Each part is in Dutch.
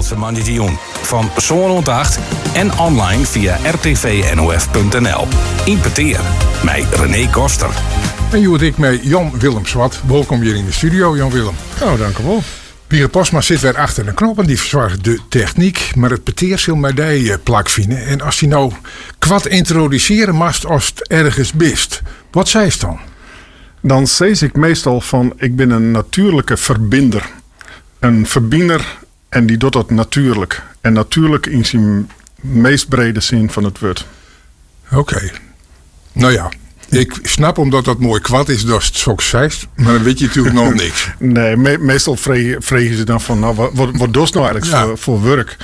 Gelderse Mandition. Van Zoon rond 8 en online via rtvnof.nl. Importeer. Mij René Koster. En je hoort ik met Jan-Willem Swart. Welkom hier in de studio, Jan-Willem. Nou, dank u wel. Pierre Postma zit weer achter de knop en die verzorgt de techniek. Maar het peteer zal mij die plak vinden. En als hij nou kwad introduceren mast als het ergens bist. Wat zei ze dan? Dan zei ik meestal van, ik ben een natuurlijke verbinder. Een verbinder en die doet dat natuurlijk. En natuurlijk in zijn meest brede zin van het woord. Oké. Nou ja. Ik snap omdat dat mooi kwad is dat het zo zegt, maar dan weet je natuurlijk nog niks. Nee, meestal vregen ze dan van, nou, wat doe je nou eigenlijk voor werk?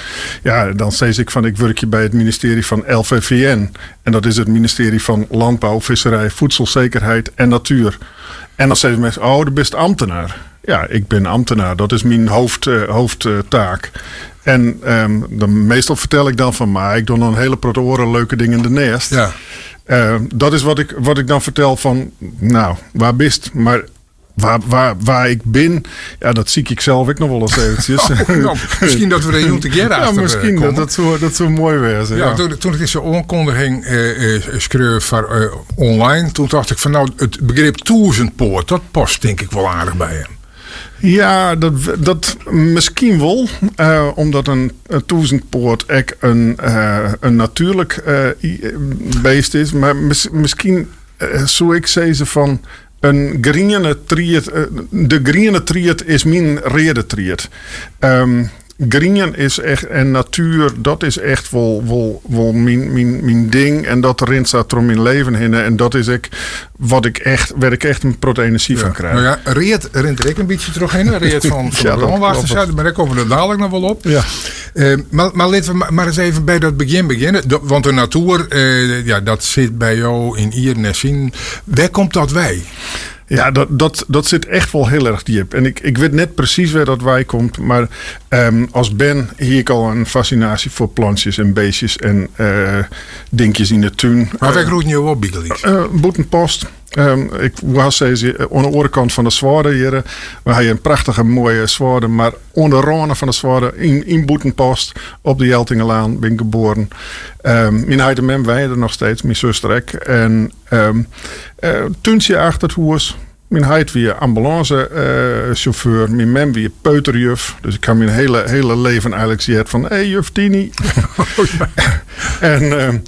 Ja, dan zei ik van, ik werk bij het ministerie van LVVN. En dat is het ministerie van Landbouw, Visserij, Voedselzekerheid en Natuur. En dan zeggen mensen, oh, je bent ambtenaar. Ja, ik ben ambtenaar, dat is mijn hoofdtaak. En dan meestal vertel ik dan van, maar ik doe nog een hele protoren leuke dingen in de nest. Ja. Dat is wat ik dan vertel van, nou, waar bist? Maar waar ik ben, ja, dat zie ik zelf ook nog wel eens eventjes. Nou, misschien dat we er heel together achter ja, misschien komen. dat zou mooi wezen. Ja, toen ik deze aankondiging schreef voor online, toen dacht ik van, nou, het begrip toezenpoort, dat past denk ik wel aardig bij hem. Ja, dat misschien wel. Omdat een toezenpoort echt een natuurlijk beest is. Maar misschien zou ik zeggen van een groene triet. De groene triet is mijn redetriet. Groen is echt, en natuur, dat is echt wel mijn ding. En dat erin staat er mijn leven heen. En dat is waar ik echt een proteïnenergie van krijg. Nou ja, Reet rent er ook een beetje terug in. Reet van de brandwachters, maar daar komen we dadelijk nog wel op. Ja. Maar laten we maar eens even bij dat begin beginnen. Want de natuur, dat zit bij jou in Iernessin. Waar komt dat wij? Ja, dat zit echt wel heel erg diep. En ik weet net precies waar dat wij komt. Maar als Ben hier ik al een fascinatie voor plantjes en beestjes en dingetjes in de tuin. Maar waar groeien je op, Biegelies? Boetenpost. Ik was deze aan de overkant van de Zwaarde hier. We hebben een prachtige mooie Zwaarde. Maar aan de randen van de Zwaarde in Boetenpost op de Jeltingelaan ben ik geboren. Mijn heide mem weide nog steeds, mijn zuster ook. En tuintje achter het huis. Mijn heid weer ambulancechauffeur. Mijn mem weer peuterjuf. Dus ik heb mijn hele leven eigenlijk gezegd van, hey, juf Tini. Oh, ja. En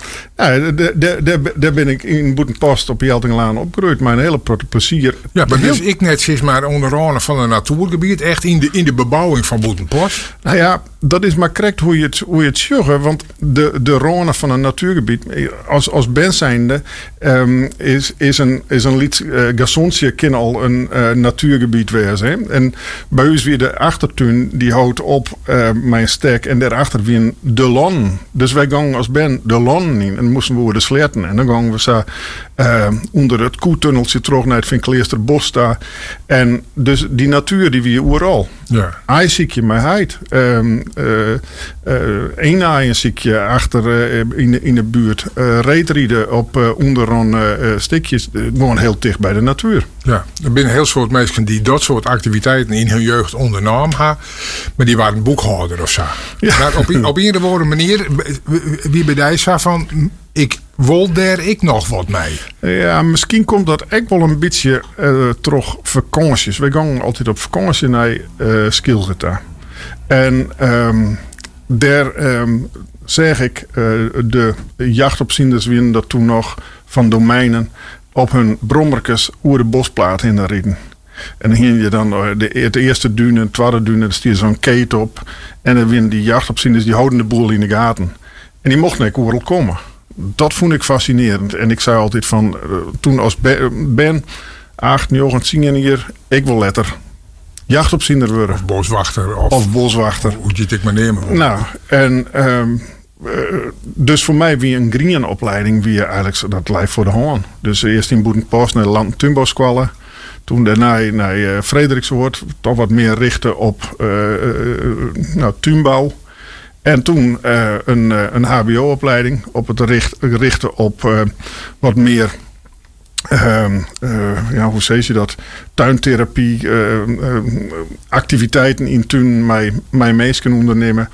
daar ben ik in Boetenpost op Jeltingelaan opgegroeid. Maar een hele plezier. Ja, maar dus ik net zeg maar onder andere van een natuurgebied. Echt in de bebouwing van Boetenpost. Nou ja, dat is maar correct hoe je het zegt. Want de randen van een natuurgebied, als Ben zijnde, is een lied Gassonsje kan al een natuurgebied wezen. En bij ons weer de achtertuin, die houdt op mijn stek. En daarachter weer de lon. Dus wij gingen als Ben de lon in. En moesten we de sletten. En dan gingen we zo onder het koetunneltje terug naar het Vinkleersterbos daar. En dus die natuur die weer overal. Ja. Hij zie je mij heid. Een aaien zie je achter in de buurt. Reetrieden op onderaan stikjes. Gewoon heel dicht bij de natuur. Ja, er zijn heel soort mensen die dat soort activiteiten in hun jeugd ondernamen. Maar die waren boekhouder of zo. Ja. Maar op een of andere manier, wie bij die zei van, ik wil daar ik nog wat mee. Ja, misschien komt dat echt wel een beetje terug vakanties. We gaan altijd op vakantie naar Skilgeta. En daar zeg ik de jachtopzienders winnen dat toen nog van domeinen op hun brommerkes oer de bosplaat in rijden. En dan ging je dan het eerste dune, het tweede dune, dan stier zo'n keten op. En dan winnen die jachtopzienders, die houden de boel in de gaten. En die mochten niet overal komen. Dat vond ik fascinerend. En ik zei altijd van, toen als Ben, 8, 9, 10 hier, ik wil letter jachtopziender worden. Of boswachter. Of boswachter. Hoe je het maar nemen. Nou, en dus voor mij wie een groene opleiding, wie eigenlijk dat lijf voor de hand. Dus eerst in Boetenpost naar de Land- en Tuinbouwscholen. Toen daarna naar Frederiksoord, toch wat meer richten op tuinbouw. En toen een HBO-opleiding op het richten op wat meer hoe zeg je dat? Tuintherapie, activiteiten in tuin, mijn meesken ondernemen.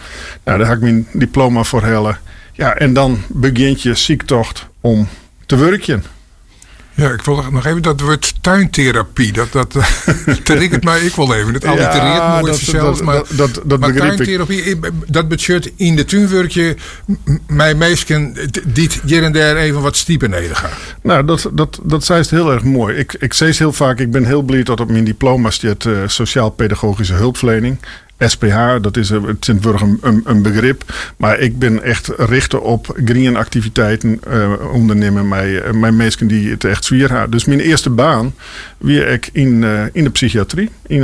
Nou, daar ga ik mijn diploma voor halen. Ja, en dan begint je ziektocht om te werken. Ja, ik wil nog even dat woord tuintherapie. Dat triggert mij ik wel even. Het allitereert mooi zelfs. Maar tuintherapie, dat betekent in de tuinwerkje mijn meesken die hier en daar even wat stiepen neder gaan. Nou, dat zei het heel erg mooi. Ik zei het heel vaak, ik ben heel blij dat op mijn diploma staat sociaal-pedagogische hulpverlening. SPH, dat is het een begrip. Maar ik ben echt richten op green activiteiten ondernemen. Mijn mensen die het echt zwier hebben. Dus mijn eerste baan weer ik in de psychiatrie. In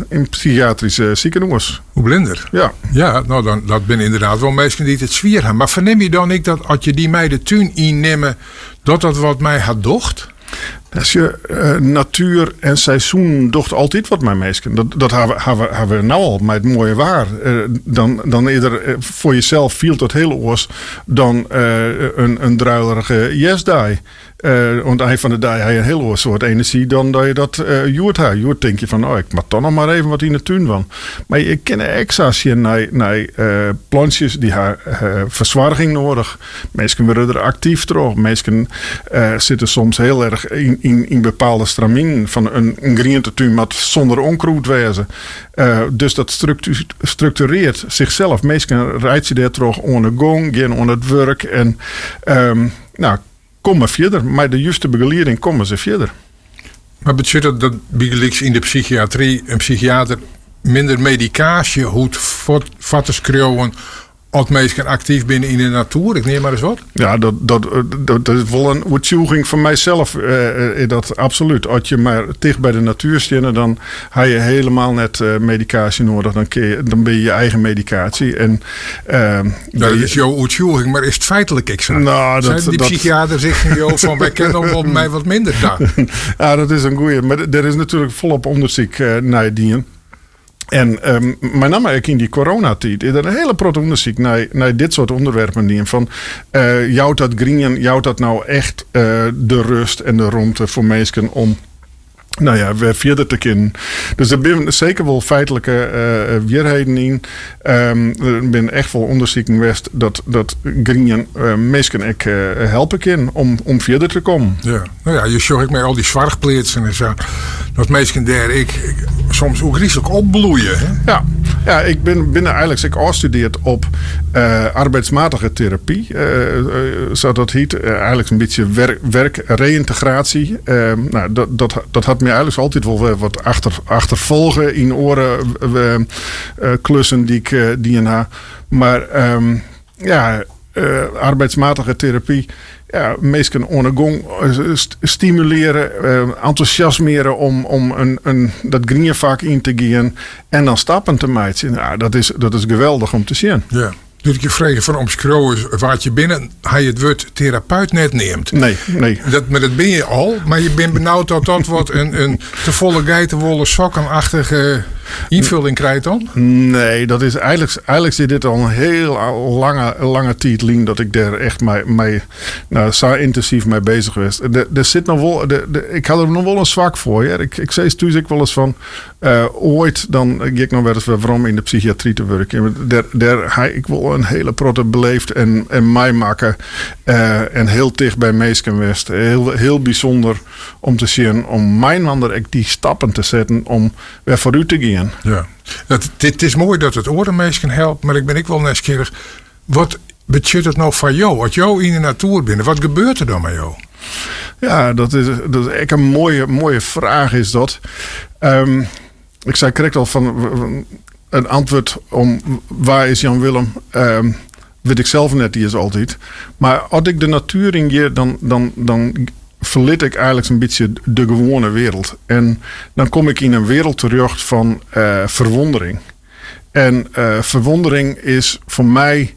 een psychiatrische ziekenhuis. Hoe blinder. Ja. Ja, nou dan, dat ben inderdaad wel mensen die het zwier hebben. Maar verneem je dan niet dat als je die mij de tuin innemen, dat wat mij had docht? Als je natuur en seizoen docht altijd wat mijn meesken. Dat hebben we nou al met het mooie waar. Dan eerder voor jezelf viel dat heel oors dan een druilerige yesdai. Want eind van de dag heb je een heel oor soort energie dan dat je dat joert hebt. Joert denk je van, ik mag toch nog maar even wat in de tuin van. Maar je kent extra naar plantjes die hebben verzwarging nodig. Mensen worden er actief terug. Mensen zitten soms heel erg in bepaalde stramien van een groentetuin met zonder onkruid wezen. Dus dat structureert zichzelf. Mensen rijdt je daar terug onder gong, gaan onder het werk en komen verder. Maar de juiste begeleiding komen ze verder. Maar betekent dat bijgelijks in de psychiatrie een psychiater minder medicatie hoeft vatten schreeuwen als mensen actief binnen in de natuur? Ik neem maar eens wat. Ja, dat is wel een uitzoeking van mijzelf. Dat absoluut. Als je maar dicht bij de natuur staat, dan heb je helemaal net medicatie nodig. Dan ben je je eigen medicatie. En, dat is jouw uitzoeking, maar is het feitelijk exact? Nou, zijn die psychiater zeggen jou van wij kennen wel mij wat minder dan? Ja, dat is een goeie. Maar er is natuurlijk volop onderzoek naar die. En met name ook in die coronatijd is er een hele groot onderzoek naar dit soort onderwerpen die van jouwt dat green, jouwt dat nou echt de rust en de ruimte voor mensen om weer verder te kunnen. Dus er zijn zeker wel feitelijke weerheden in. Er zijn echt wel onderzoeken geweest dat green mensen ook helpen kan om verder te komen. Ja, nou ja, je zorgt met al die zwargpleetsen en zo. Dat mensen daar soms ook griezelig opbloeien. Hè? Ja, ik ben eigenlijk ik afgestudeerd op arbeidsmatige therapie. Zo dat heet. Eigenlijk een beetje werkreïntegratie. Dat had me eigenlijk altijd wel wat achtervolgen in oren klussen die je na. Maar arbeidsmatige therapie. Ja, mensen ondergong stimuleren, enthousiasmeren om dat green vak in te gaan en dan stappen te maken. Ja, dat is geweldig om te zien. Ja. Dus ik je vragen van omschreeuwen waar je binnen hij het woord therapeut net neemt. Nee. Maar dat ben je al, maar je bent benauwd dat wat een te volle geitenwolle sokkenachtige invulling krijgt dan? Nee, dat is eigenlijk zit dit al een heel lange tijd lang dat ik daar echt mee zo intensief mee bezig was. Er zit nog wel, ik had er nog wel een zwak voor. Ja. Ik zei thuis ik wel eens van ooit dan ga ik nog wel eens waarom in de psychiatrie te werken. Daar ga ik wel een hele protte beleefd en mij maken en heel dicht bij mensen geweest. Heel bijzonder om te zien om mijn ander die stappen te zetten om weer vooruit te gaan. Ja, het is mooi dat het orenmeesken helpt, maar ik ben wel nieuwsgierig. Wat betekent het nou van jou? Als jou in de natuur bent, wat gebeurt er dan met jou? Ja, dat is echt een mooie vraag is dat. Ik zei correct al van een antwoord om waar is Jan Willem, weet ik zelf net, die is altijd. Maar als ik de natuur in geef, dan verliet ik eigenlijk een beetje de gewone wereld. En dan kom ik in een wereld terug van verwondering. En verwondering is voor mij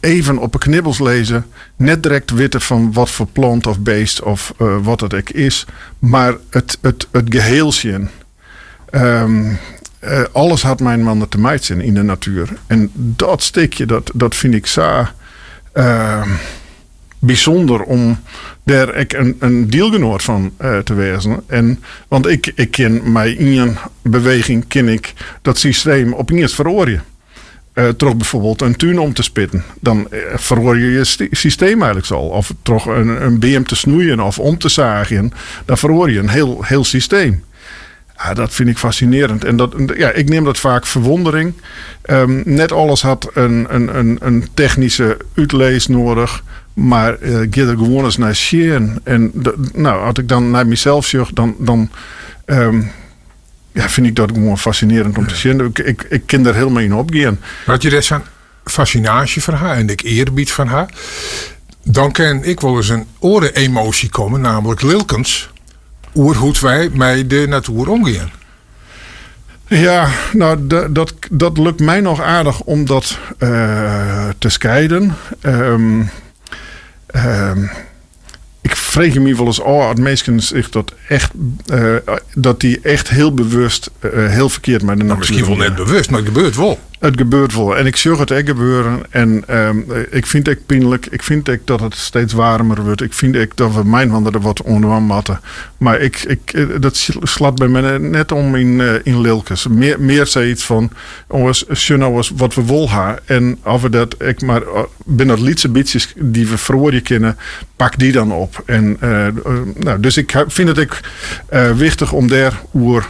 even op een knibbels lezen. Net direct weten van wat voor plant of beest of wat het ook is. Maar het geheel zien. Alles had mijn man te meid zijn in de natuur. En dat stukje, dat vind ik zo bijzonder om daar een deelgenoot van te wezen. Want ik ken mij in een beweging dat systeem opeens verhoren. Toch bijvoorbeeld een tuin om te spitten. Dan verhoor je systeem eigenlijk al. Of toch een beam te snoeien of om te zagen. Dan verhoor je een heel systeem. Ja, dat vind ik fascinerend. En ik neem dat vaak verwondering. Net alles had een technische uitlees nodig. Maar ga er gewoon eens naar zien. En als ik dan naar mezelf zeg, dan vind ik dat gewoon fascinerend om te zien. Ik kan er helemaal in opgaan. Wat je dus een fascinatie van haar en ik eerbied van haar. Dan kan ik wel eens een oren-emotie komen, namelijk Lilkens. Hoe wij met de natuur omgaan. Ja, nou, dat lukt mij nog aardig om dat te scheiden. Ik vreeg me wel eens af, het mensen zich dat die echt heel bewust heel verkeerd met de natuur. Misschien wel net bewust, maar het gebeurt wel. Het gebeurt wel. En ik zag het echt gebeuren. En ik vind het pijnlijk. Ik vind ook dat het steeds warmer wordt. Ik vind ook dat we mijn handen er wat onder matten. Maar dat slaat bij mij net om in Lilkens. Meer zei iets van, jongens, wat we willen hebben. En of we dat, maar binnen dat lietse bietjes die we verwoorden kennen, pak die dan op. En dus ik vind het ook wichtig om daar over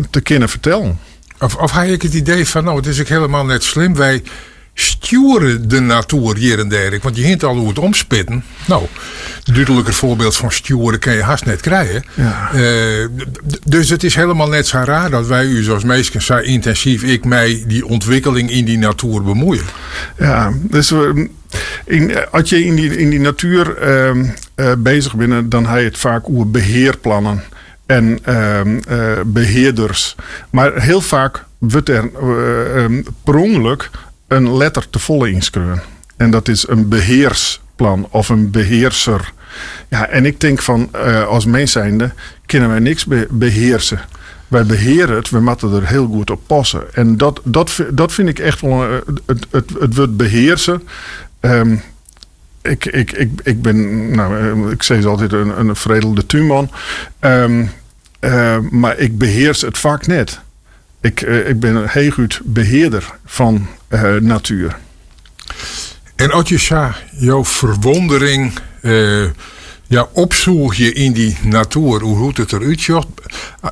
te kunnen vertellen. Of had ik het idee van, het is ook helemaal net slim. Wij sturen de natuur hier en daar. Want je hint al hoe het omspitten. Nou, een duidelijker voorbeeld van sturen kan je haast net krijgen. Ja. Dus het is helemaal net zo raar dat wij u zoals meesten zo intensief ik mij die ontwikkeling in die natuur bemoeien. Ja, dus als je in die natuur bezig bent, dan heb je het vaak over beheerplannen. En beheerders. Maar heel vaak wordt er per ongeluk een letter te volle inschreven. En dat is een beheersplan of een beheerser. Ja, en ik denk van als mens zijnde kunnen wij niks beheersen. Wij beheren het, we moeten er heel goed op passen. En dat vind ik echt wel het woord beheersen. Ik ben, ik zeg altijd een veredelde tuinman. Maar ik beheers het vak net. Ik ben een heel goed beheerder van natuur. En als je jouw verwondering opzoek je in die natuur, hoe het eruit ziet,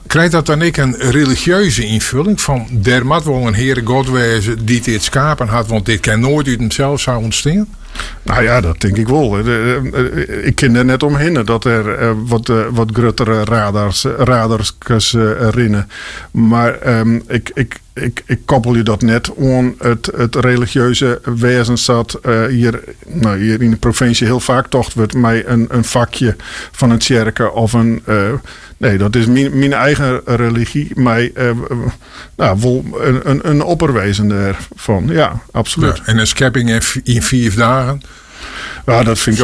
krijgt dat dan ook een religieuze invulling van der moet wel een Heere God wezen die dit schapen had, want dit kan nooit uit hemzelf zou ontstaan? Nou ja, dat denk ik wel. Ik ken er net omheen dat er wat grotere radars rennen. Maar ik koppel je dat net aan het religieuze wezen zat hier in de provincie heel vaak toch wordt mij een vakje van een kerken of een... nee, dat is mijn eigen religie. Mij wel een opperwezen ervan. Ja, absoluut. Ja, en een schepping in 4 dagen? Ja, dat vind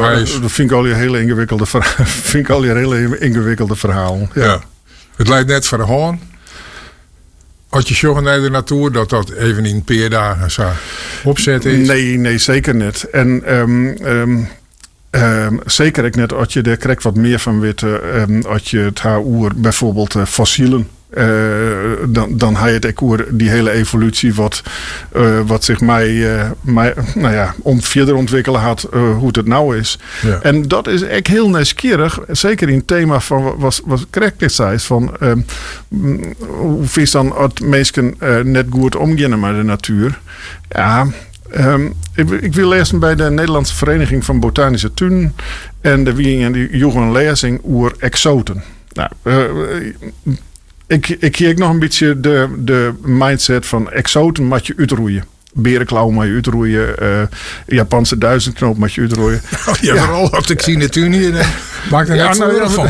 ik al een hele ingewikkelde verhaal. Ja. Het lijkt net voor de haan. Als je zorgt naar de natuur, dat even in een paar dagen zou opzetten is? Nee, zeker niet. En zeker ik net als je er krijgt wat meer van weet, als je het haar oer bijvoorbeeld fossielen. Dan heb je het ook over die hele evolutie wat zich mij om verder ontwikkelen had hoe het nou is. Ja. En dat is echt heel nieuwsgierig, zeker in het thema van wat Krek zei, van hoe vies dan als mensen net goed omgaan met de natuur. Ja. Ik wil lezen bij de Nederlandse Vereniging van Botanische Tuinen. En die joegen een lezing over exoten. Nou, ik kijk nog een beetje de mindset van exoten moet je uitroeien. Berenklauw moet je uitroeien. Japanse duizendknoop moet je uitroeien. Vooral als ik zie natuurlijk niet. Maakt er net van.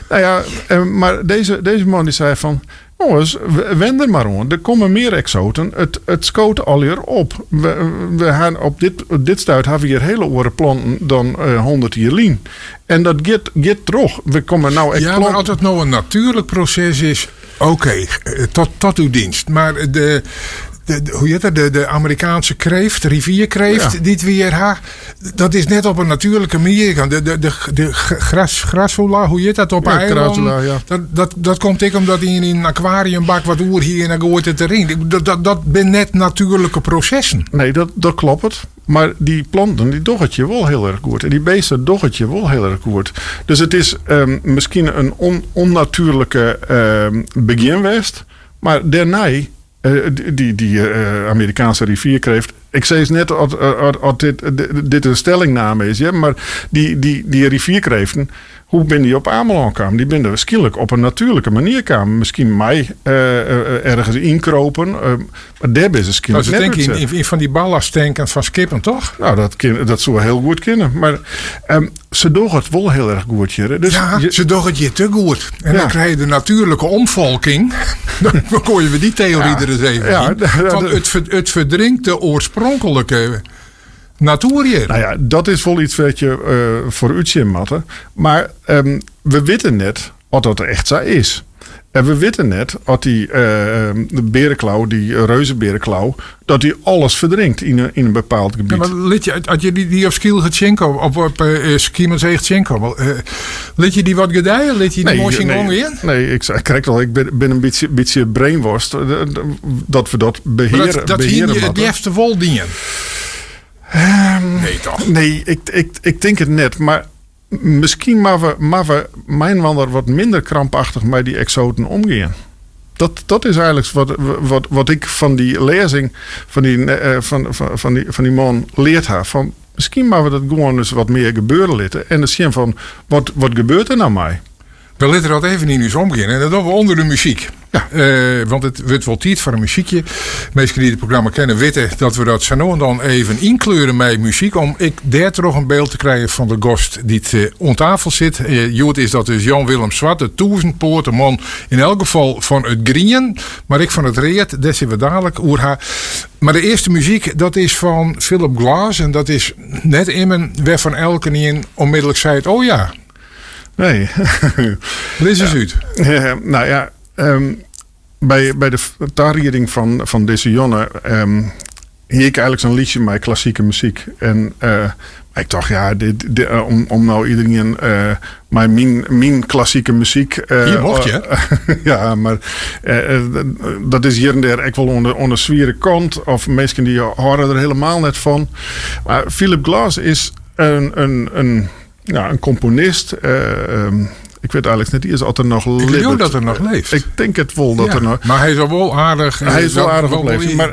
Nou ja, maar deze man die zei van... Jongens, wend er maar aan. Er komen meer exoten. Het schoot al hier op. We gaan op dit stuit hebben we hier hele oren planten dan 100 jaar lien. En dat gaat terug. We komen nou ja, maar als het nou een natuurlijk proces is, oké, tot uw dienst. Maar hoe heet dat? De Amerikaanse kreeft, de rivierkreeft, die het weer dat is net op een natuurlijke manier. De grassola, hoe heet dat op eiland? Dat komt ik omdat hij in een aquariumbak wat oer hier en dan gooit het erin. Dat ben net natuurlijke processen. Nee, dat klopt. Maar die planten, die doen het je wel heel erg goed. En die beesten doen het je wel heel erg goed. Dus het is misschien een onnatuurlijke beginwest. Maar daarna, die Amerikaanse rivierkreeft. Ik zei eens net dat dit een stellingname is. Ja? Maar die rivierkreeften, hoe ben die op Ameland kwamen? Die ben er waarschijnlijk op een natuurlijke manier kwamen. Misschien mij ergens inkropen. Maar daar is een skillet. Dat denk ik in van die ballasttanken van Skippen, toch? Nou, dat zou heel goed kunnen. Maar ze doen het wel heel erg goed hier. Dus ze doen het je te goed. En dan krijg je de natuurlijke omvolking. Dan gooien we die theorie er eens even in. Want het verdrinkt de oorspronkelijke natuur hier. Nou ja, dat is wel iets wat je voor uitzien matten. Maar we weten net wat dat echt zo is. En we weten net dat de berenklauw, die reuzenberenklauw, dat die alles verdrinkt in een bepaald gebied. Ja, maar had je die op Skilgetjenko, op Skimenzeegtjenko, liet je die wat gedijen? Liet je die moshing in? Nee, ik krijg al, ik ben een beetje brainwashed dat we dat beheren. Dat hier je het eerste vol dienen. Nee, toch? Nee, ik denk het net. Maar misschien maar we mijnwander wat minder krampachtig met die exoten omgaan. Dat is eigenlijk wat ik van die lezing van die man leerd heb. Van, misschien maar we dat gewoon eens wat meer gebeuren laten. En dan zien van, wat gebeurt er nou mij? We laten dat even in ons omgaan. En dat doen we onder de muziek. Ja. Want het wordt wel tijd voor een muziekje. Mensen die het programma kennen weten dat we dat zo nu en dan even inkleuren met muziek. Om ik daar toch een beeld te krijgen van de gast die het aan tafel zit. Jood is dat dus Jan-Willem Swart, de 1000-poort. Een man in elk geval van het grien. Maar ik van het reed. Daar zien we dadelijk oer. Maar de eerste muziek, dat is van Philip Glass. En dat is net in waar van elke in onmiddellijk zei het, oh ja. Nee. Wat is er uit? Nou ja, bij de tarriering van deze jongen hier ik eigenlijk zo'n liedje met klassieke muziek. En ik dacht, ja, om nou iedereen mijn klassieke muziek... hier mocht je. Ja, maar dat is hier en daar echt wel onder zwiere kant. Of mensen die horen er helemaal net van. Maar Philip Glass is een componist. Ik weet eigenlijk niet, is altijd nog leeft. Ik weet dat er nog leeft. Ik denk het wel dat er nog... Maar hij is wel aardig. Hij is wel aardig op leeftijd. Maar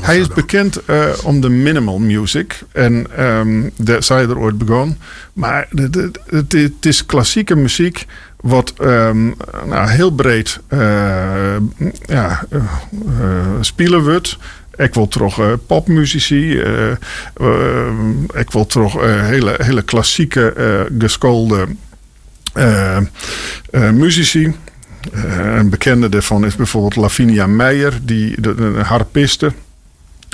hij is bekend om de minimal music. En daar zijn er ooit begonnen. Maar het is klassieke muziek wat heel breed spelen wordt. Ik wil toch popmuzici. Ik wil toch hele klassieke geschoolde muzici. Een bekende daarvan is bijvoorbeeld Lavinia Meijer, de harpiste.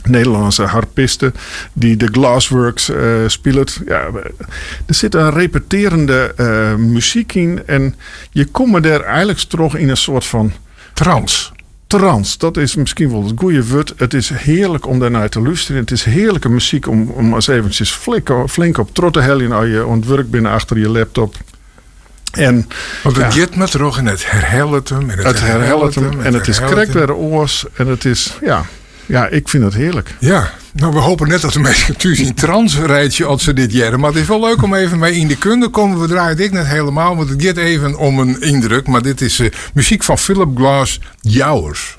Nederlandse harpiste die de Glassworks speelt. Ja, er zit een repeterende muziek in en je komt er eigenlijk terug in een soort van trance. Dat is misschien wel het goede woord. Het is heerlijk om daarnaar te luisteren. Het is heerlijke muziek om eens eventjes flink op trot te hellen als je aan het werk binnen achter je laptop. En, want het gaat me terug en het herhaalt hem. En het is krek bij de oors. En het is, ja, ik vind het heerlijk. Ja, nou we hopen net dat de mensen thuis in trance rijden als ze dit jaren. Maar het is wel leuk om even mee in de kunde te komen. We draaien dit net helemaal, want het gaat even om een indruk. Maar dit is muziek van Philip Glass, Jouwers.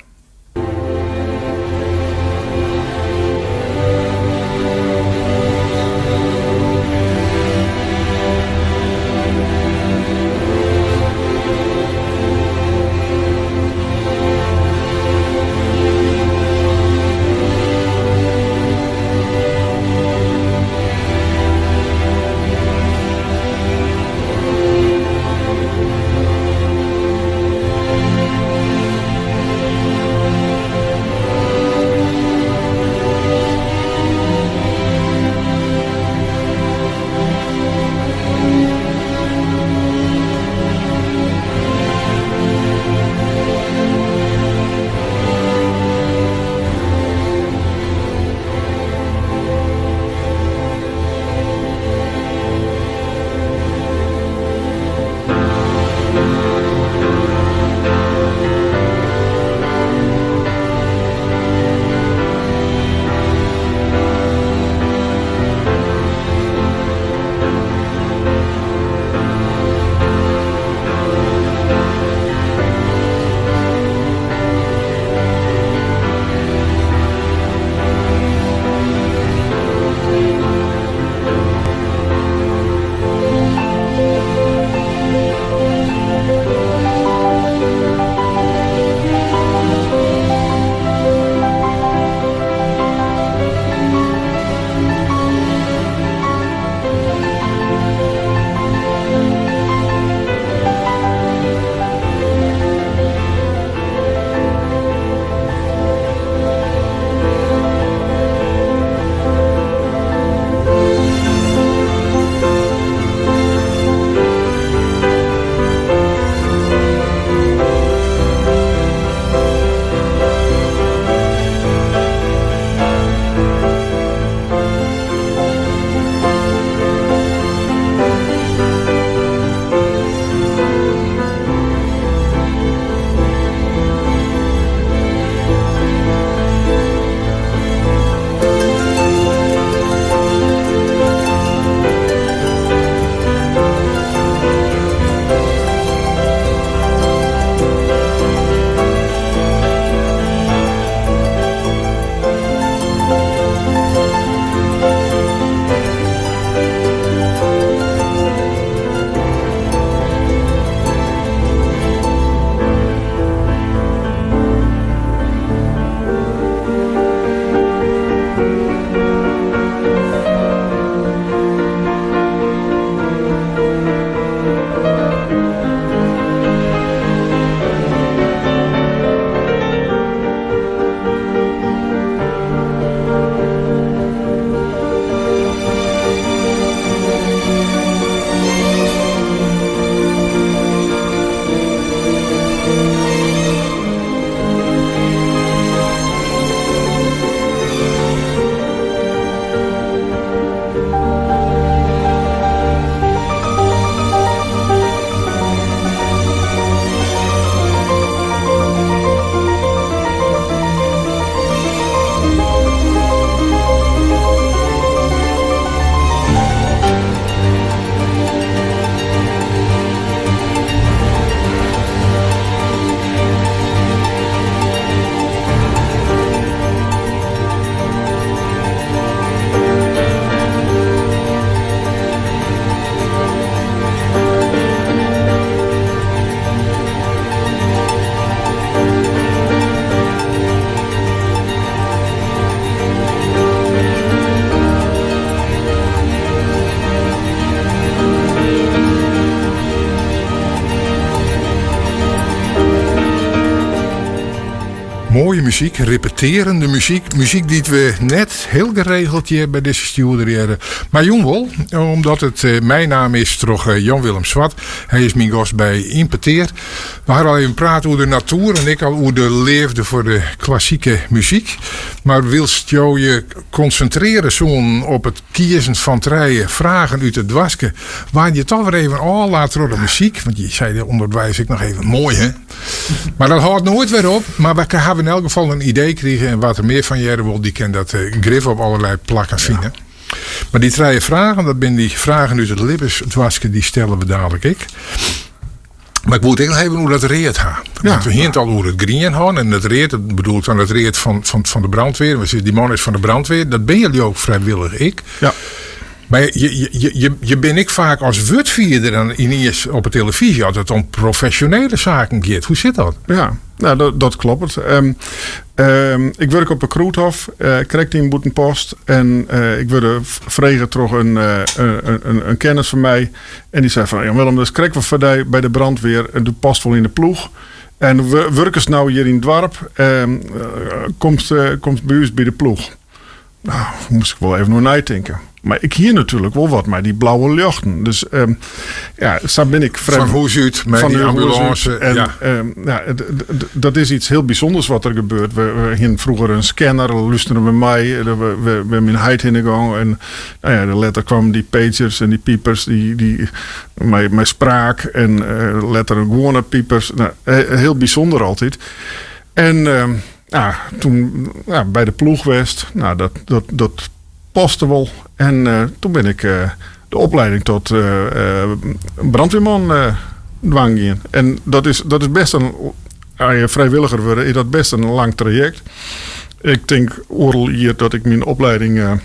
Mooie muziek, repeterende muziek. Muziek die we net heel geregeld hier bij deze studio hebben. Maar jongwel, omdat het mijn naam is toch Jan-Willem Swart. Hij is mijn gast bij Impeteer. We hadden al even praten over de natuur en ik al hoe de leefde voor de klassieke muziek. Maar wilst jou je concentreren zo'n op het kiezen van treien, vragen uit het dwarsken, waar je toch weer even al later door de muziek, want je zei de onderwijs ik nog even mooi hè. Maar dat houdt nooit weer op. Maar we hebben in elk geval een idee kregen en wat er meer van jaren wil, die kan dat grif op allerlei plakken vinden. Maar die treien vragen, dat zijn die vragen uit het lippensdwarsken, die stellen we dadelijk ik. Maar ik moet heel even hoe dat reed gaat. Want we hint al hoe het green gaan. En het reed, dat bedoel ik dan het reed van de brandweer. Die man is van de brandweer. Dat ben jullie ook vrijwillig, ik. Ja. Maar je ben ik vaak als woordvierder dan ineens op de televisie altijd om professionele zaken gaat. Hoe zit dat? Ja, nou, dat klopt. Ik werk op een Kroethof, krijg die een boetenpost. En ik wilde vregen toch een kennis van mij. En die zei van, ja Willem, dus krijg we voor die bij de brandweer en de post wel in de ploeg. En we werken nou hier in het dorp. Komt bij ons bij de ploeg. Nou, moest ik wel even nog nadenken. Maar ik hier natuurlijk wel wat, maar die blauwe luchten. Dus daar ben ik vrij... Van Hoezuid, met die ambulance. En dat is iets heel bijzonders wat er gebeurt. We hadden vroeger een scanner, luisteren we mij. We hebben in heid in de gang. En later kwamen die pagers en die piepers, die mij spraak. En later gewone piepers. Heel bijzonder altijd. En toen bij de ploeg West, dat paste wel. En toen ben ik de opleiding tot brandweerman dwang in. En dat is best als je vrijwilliger wordt, is dat best een lang traject. Ik denk oorl hier dat ik mijn opleiding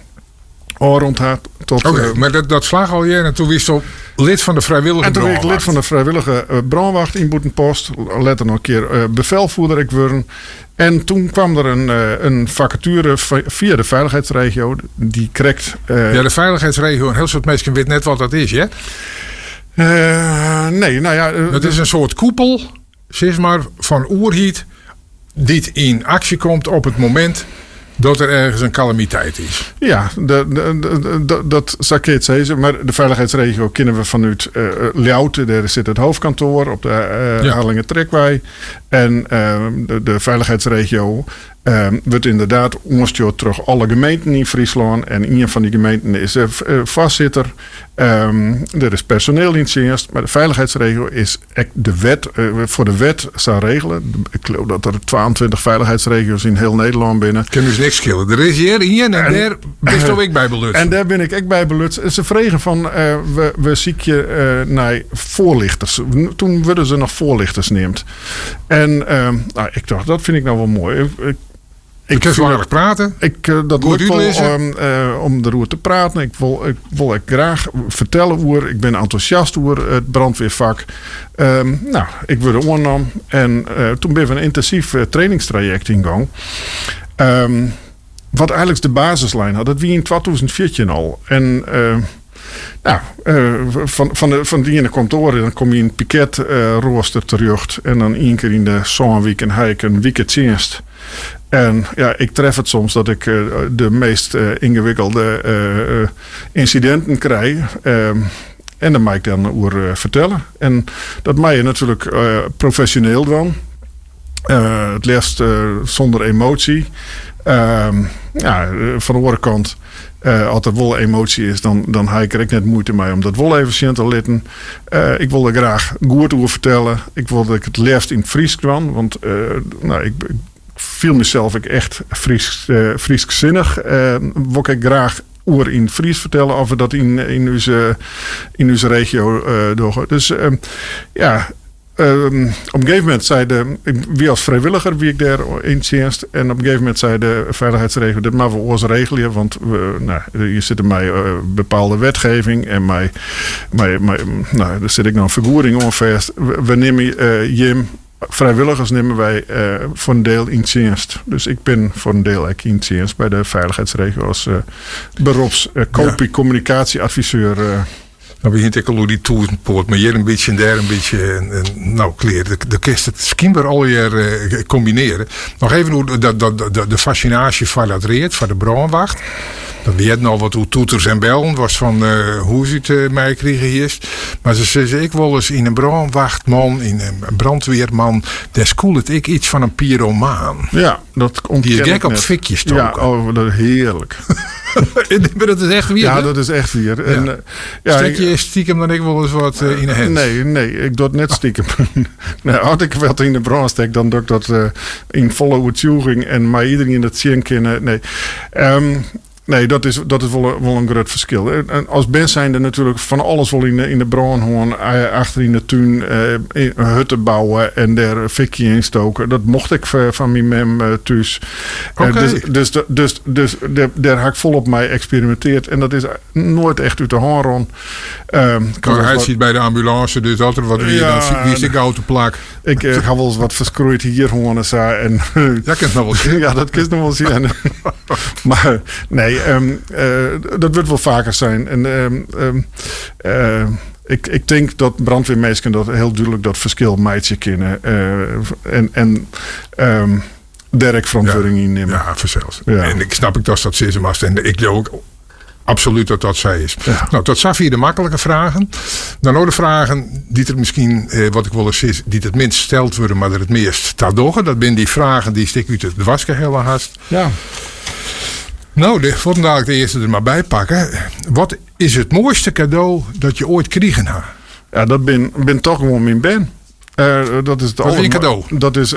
rond had. Oké, maar dat slag al je en toen wist je lid van de vrijwillige brandwacht. En toen ben ik lid van de vrijwillige brandwacht in Boetenpost. Later nog een keer bevelvoerder ik worden. En toen kwam er een vacature via de veiligheidsregio. Die krijgt... de veiligheidsregio, een heel soort mensen weten net wat dat is, hè? Nee, nou ja... dat is een soort koepel, zeg maar, van oerhiet die in actie komt op het moment dat er ergens een calamiteit is. Ja, dat zou ik het zeggen. Maar de veiligheidsregio kennen we vanuit Ljouten. Daar zit het hoofdkantoor op de Harlingen-Trekwij. En de veiligheidsregio wordt inderdaad ondersteund terug alle gemeenten in Friesland. En een van die gemeenten is vastzitter. Er is personeel in dienst. Maar de veiligheidsregio is de wet, voor de wet zou regelen. Ik geloof dat er 22 veiligheidsregio's in heel Nederland binnen. Kan dus niks schillen. Er is hier en daar ben ik bij belutst. En daar ben ik ook bij belutst. En ze vregen van, we ziek je naar voorlichters. Toen werden ze nog voorlichters neemt. En ik dacht, dat vind ik nou wel mooi. Ik kan zo erg praten. Dat lukt wel om erover te praten. Ik wil graag vertellen hoe. Ik ben enthousiast over het brandweervak. Ik word oornam. En toen ben we een intensief trainingstraject in gang. Wat eigenlijk de basislijn had. Dat wie in 2014 al. En van die ene kantoor, dan kom je in het piketrooster terug. En dan één keer in de zomerweek en heb ik een weekenddienst. En ik tref het soms dat ik de meest ingewikkelde incidenten krijg. En dan mag ik dan over vertellen. En dat mag je natuurlijk professioneel dan. Het liefst zonder emotie. Van de andere kant, als er wel emotie is, dan heb ik er net moeite mee om dat wel even te litten. Ik wil er graag goed over vertellen. Ik wil dat ik het liefst in het Fries kwam. Want ik viel mezelf echt Frieszinnig. Wil ik graag oer in Fries vertellen of we dat in onze regio doen. Dus op een gegeven moment zei wie als vrijwilliger wie ik daar in dienst. En op een gegeven moment zei de veiligheidsregio, dat maar we ons regelen, want hier zit mij bepaalde wetgeving en daar zit ik nou een vergoeding om vast. We nemen Jim. Vrijwilligers nemen wij voor een deel in dienst. Dus ik ben voor een deel in dienst bij de veiligheidsregio als beroeps communicatieadviseur. Dan begint ik al die toerenpoort. Maar hier een beetje en daar een beetje. Nou, kleer. De kist het skimmer alweer combineren. Nog even hoe de fascinatie van dat reed, van de brandwacht. Dat weet nog wat hoe toeters en bellen was van hoe ze het mij kregen eerst. Maar ze zeggen ik wel eens in een brandwachtman, in een brandweerman, daar schoolt ik iets van een pyromaan. Ja, dat komt. Die is gek op fikjes stoken. Ja, dat is heerlijk. Maar dat is echt weer. Ja, dat is echt weer. Ja. Stek je stiekem dan ik wel eens wat in de hand? Nee, ik doe het net stiekem. Nou, had ik wat in de brand stek, dan doe ik dat in volle overtuiging en maar iedereen dat zien kennen. Nee. Nee, dat is wel een groot verschil. En als best zijn er natuurlijk van alles wel in de brand gewoon achter in de tuin hutten bouwen en daar fikje in stoken. Dat mocht ik van mijn mem thuis. Okay. Dus daar heb ik volop mee experimenteerd. En dat is nooit echt uit de hand rond. Hij ziet bij de ambulance, dus altijd wat wie is de autoplak. Ik ga wel eens wat verschroeid hier gewoon eens en dat kan nog wel zien. Ja, dat kan nog wel zien. Maar nee. Dat wordt wel vaker zijn. En ik denk dat brandweermeesters dat heel duidelijk dat verschil meidje kennen. En direct verantwoording innemen. Ja, vanzelfs. Ja. En ik snap dat ze mast. En ik denk ook absoluut dat zij is. Ja. Nou, tot zover de makkelijke vragen. Dan ook de vragen die er misschien, wat ik wel eens is, die het minst gesteld worden, maar er het meest tadogen. Dat zijn die vragen die stik uit de wasken heel haast. Ja. Nou, vandaag de eerste er maar bij pakken. Wat is het mooiste cadeau dat je ooit kregen hebt? Ja, dat ben toch gewoon mijn ben. Dat is het een cadeau? Dat is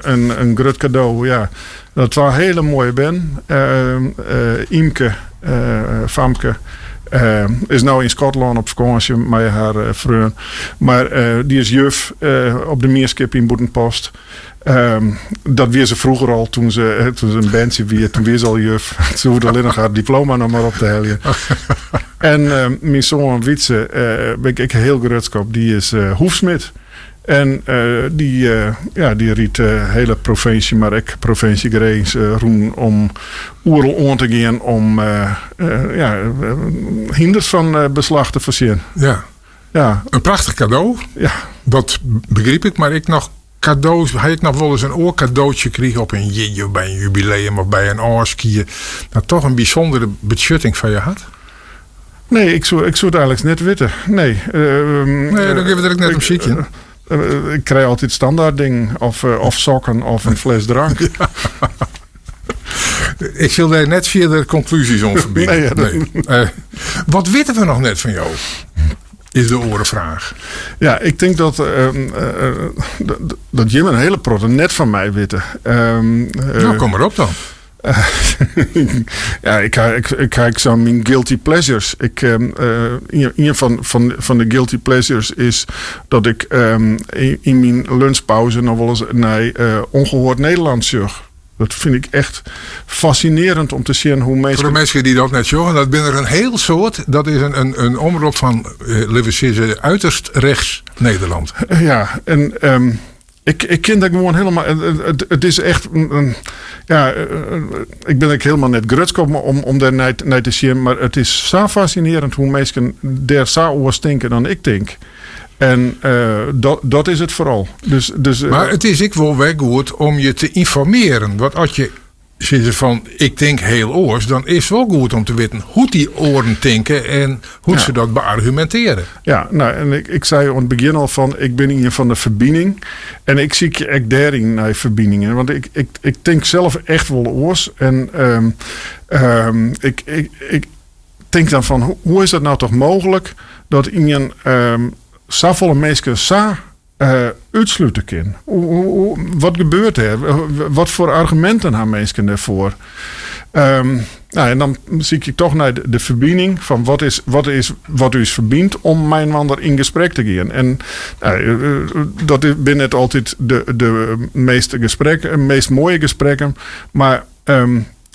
een groot cadeau, ja. Dat was een hele mooie ben. Imke, Famke. Is nou in Schotland op vakantie met haar vriend. Maar die is juf op de Meerskip in Boetenpost. Dat weer ze vroeger al toen ze een bandje weer. Toen weer ze al juf. Ze hoefde alleen nog haar diploma nog maar op te helpen. En mijn zoon Wietse, ben ik heel grootskap. Die is hoefsmid. En die riet de hele provincie, maar ik provincie Greens roen om oerel aan te gaan om hinders van beslag te voorzien. Ja. Een prachtig cadeau. Ja. Dat begreep ik, maar ik nog cadeaus, had ik nog wel eens een oorcadeautje kregen op een bij een jubileum of bij een oorskiën. Dat toch een bijzondere beschutting van je had? Nee, ik zou het eigenlijk net weten. Nee. Dan geef ik net een muziekje. Ik krijg altijd standaard ding. Of sokken of een fles drank. Ja. Ik wil daar net verder conclusies om verbinden. Nee. Wat weten we nog net van jou? Is de orenvraag. Ja, ik denk dat Jim een hele protte net van mij weten. Nou, kom maar op dan. Ja, ik kijk zo mijn guilty pleasures. Een van de guilty pleasures is dat ik in mijn lunchpauze nog wel eens naar ongehoord Nederlands zag. Dat vind ik echt fascinerend om te zien hoe mensen... Voor de mensen die dat net zeggen, dat ben er een heel soort. Dat is een omroep van, uiterst rechts Nederland. Ja, en... Ik ken dat gewoon helemaal. Het is echt. Ik ben helemaal net grutskop om daar naar te zien. Maar het is zo fascinerend hoe mensen daar zo over stinken dan ik denk. En dat is het vooral. Dus, maar het is wel weg goed om je te informeren. Want als je zegt van ik denk heel oors, dan is het wel goed om te weten hoe die oren denken en hoe ze dat beargumenteren. Ja, nou en ik zei aan het begin al van ik ben hier van de verbinding en ik zie je echt daarin naar verbindingen. Want ik denk zelf echt wel oors en ik denk dan van hoe is dat nou toch mogelijk dat in een zoveel mensen uitsluiten kan. Wat gebeurt er? Wat voor argumenten hebben mensen daarvoor? En dan zie ik toch naar de verbinding van wat u verbindt om mijn ander in gesprek te gaan. En dat is net altijd de meeste gesprekken, meest mooie gesprekken. Maar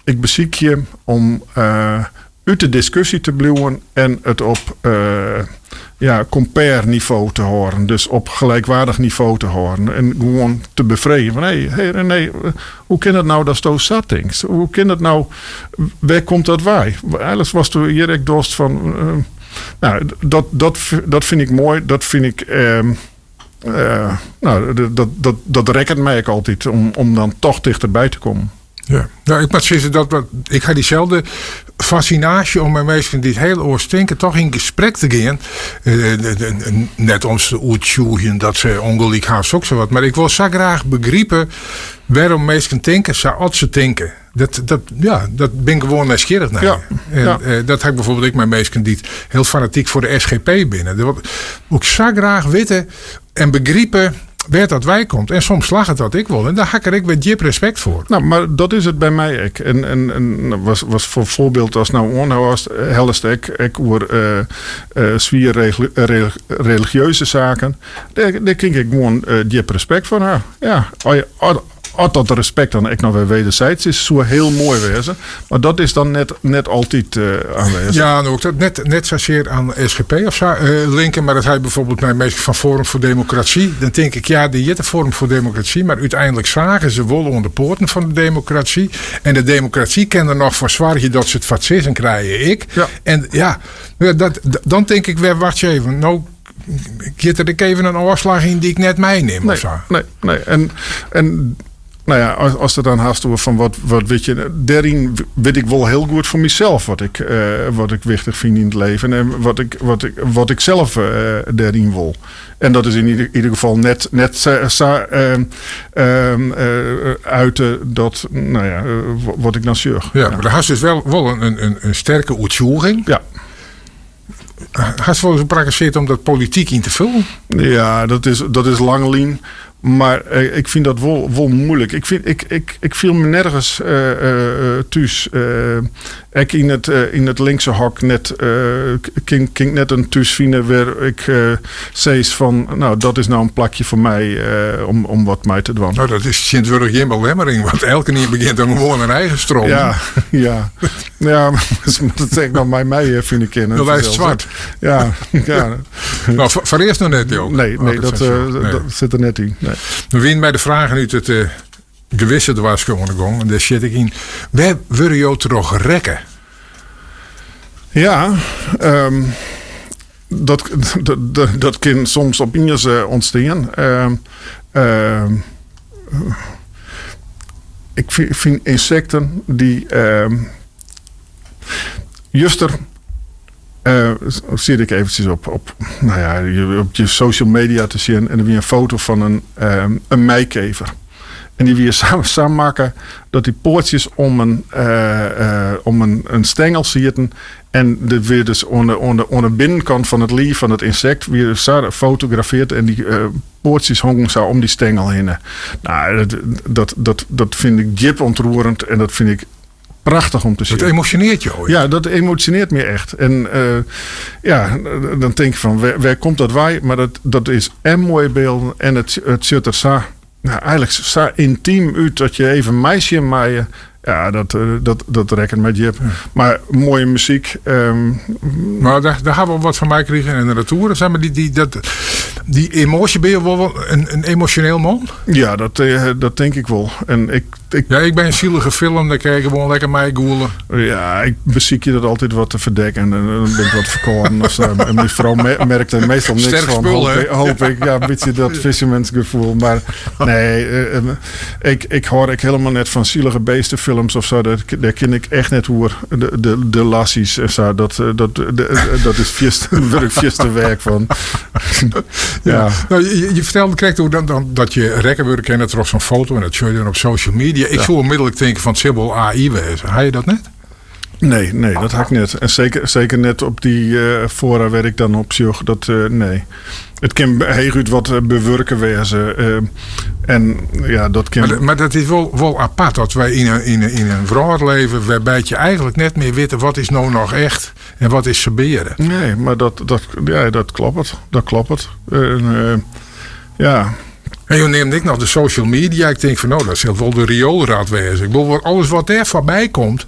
ik beziek je om uit de discussie te blijven en het op compare niveau te horen. Dus op gelijkwaardig niveau te horen. En gewoon te bevredigen van hey René, hoe kan het nou dat zo zat denkt? Hoe kan het nou, waar komt dat wij? Eigenlijk was er hier echt dorst van Nou, dat vind ik mooi. Dat vind ik... dat rekkert mij ook altijd om dan toch dichterbij te komen. Ja, nou, ik moet zeggen ik ga diezelfde fascinatie om mijn mensen die het heel oorstinken toch in gesprek te gaan. Net om ze uitzoeken dat ze ongelijk gaan ook zo wat. Maar ik wil zo graag begrijpen waarom mensen denken zoals ze denken. Dat ben ik gewoon nieuwsgierig naar. Ja, en dat heb ik bijvoorbeeld ik met mensen die heel fanatiek voor de SGP binnen. Dat moet ik zo graag weten en begrijpen waar dat wij komt. En soms lag het dat ik wil. En daar heb ik weer diep respect voor. Nou, maar dat is het bij mij ook. En was voor voorbeeld als nou onhoud helst ik over zwier religieuze zaken. Daar krijg ik gewoon diep respect voor haar. Ja, als dat respect dan ik nog weer wederzijds is, zou heel mooi wezen. Maar dat is dan net altijd aanwezig. Ja, en ook dat net zozeer aan SGP of zo linken. Maar dat hij bijvoorbeeld bij mensen van Forum voor Democratie. Dan denk ik, ja, die heeft Forum voor Democratie. Maar uiteindelijk zagen ze wel onder de poorten van de democratie. En de democratie kent er nog voor zwaar dat ze het fascisme krijgen. Ik. Ja. En ja, dan denk ik weer, wacht je even. Nou, zit er even een oorslag in die ik net meeneem of zo. Nee. En nou ja, als er dan haast over van wat weet je, daarin weet ik wel heel goed voor mezelf wat ik wichtig vind in het leven en wat ik zelf daarin wil. En dat is in ieder geval net uiten dat, nou ja, wat ik dan zorg. Ja, maar daar had dus wel een sterke uitzoeking. Ja. Had je wel eens praktiseerd om dat politiek in te vullen? Ja, dat is lange lijn. Maar ik vind dat wel moeilijk. Ik viel me nergens thuis. Ik in het linkse hok net net een thuis vinden waar ik zei van, nou, dat is nou een plakje voor mij om wat mij te doen. Nou, dat is Sint-Wurg Jimbel-Lemmering, want elke keer begint dan gewoon een eigen stroom. Ja, maar dat zeg ik nou mij vind ik in. Dat lijst zwart. Ja. Nou, voor eerst nog net, joh. Nee, dat zit er net in. Nee. We winnen bij de vragen uit het gewisse dwarsgong. En daar zit ik in. Waar wil je toch rekken? Ja, dat kan soms opinies ontstaan. Ik vind insecten die juster zie ik eventjes op je social media te zien en er weer een foto van een meikever. En die weer samen maken dat die poortjes om een stengel zitten en dat weer dus onder de binnenkant van het lief van het insect weer fotografeert en die poortjes hangen zo om die stengel heen. Nou, dat vind ik diep ontroerend en dat vind ik prachtig om te zien. Dat emotioneert je ooit. Ja, dat emotioneert me echt. En dan denk ik van, waar komt dat bij? Maar dat is en mooie beelden en het ziet er zo, eigenlijk zo intiem uit dat je even meisje en mij. Ja, dat rekkert met Jip. Maar mooie muziek. Maar daar hebben we wat van mij gekregen in de retour. Zeg maar die emotie, ben je wel een emotioneel man? Ja, dat denk ik wel. En ik ben een zielige film, dan krijg ik gewoon lekker mij goelen. Ja, ik beziek je dat altijd wat te verdekken en dan ben ik wat verkoren. En mijn vrouw merkt er meestal niks sterk van. Hoop ik, ja, een beetje dat fisherman's gevoel. Maar nee, ik hoor helemaal net van zielige beestenfilms of zo. Daar ken ik echt net hoe de lassies en zo. Dat is vierste werk van. Ja. Nou, je vertelde correct hoe dat je rekken wil kennen terug zo'n foto en dat show je dan op social media. Ik zou onmiddellijk denken van het Sibyl AI wezen. Had je dat net? Nee, dat had ik net. En zeker net op die fora waar ik dan op zoek. Nee. Het kan heel goed wat bewerken wezen. En ja, dat kan. Maar dat is wel apart dat wij in een wereld leven waarbij je eigenlijk net meer weten wat is nou nog echt en wat is saberen. Nee, maar dat klopt. Dat klopt. Ja. En je neemt ik nog de social media. Ik denk van nou, dat is wel de rioolraad wezen. Ik bedoel, alles wat er voorbij komt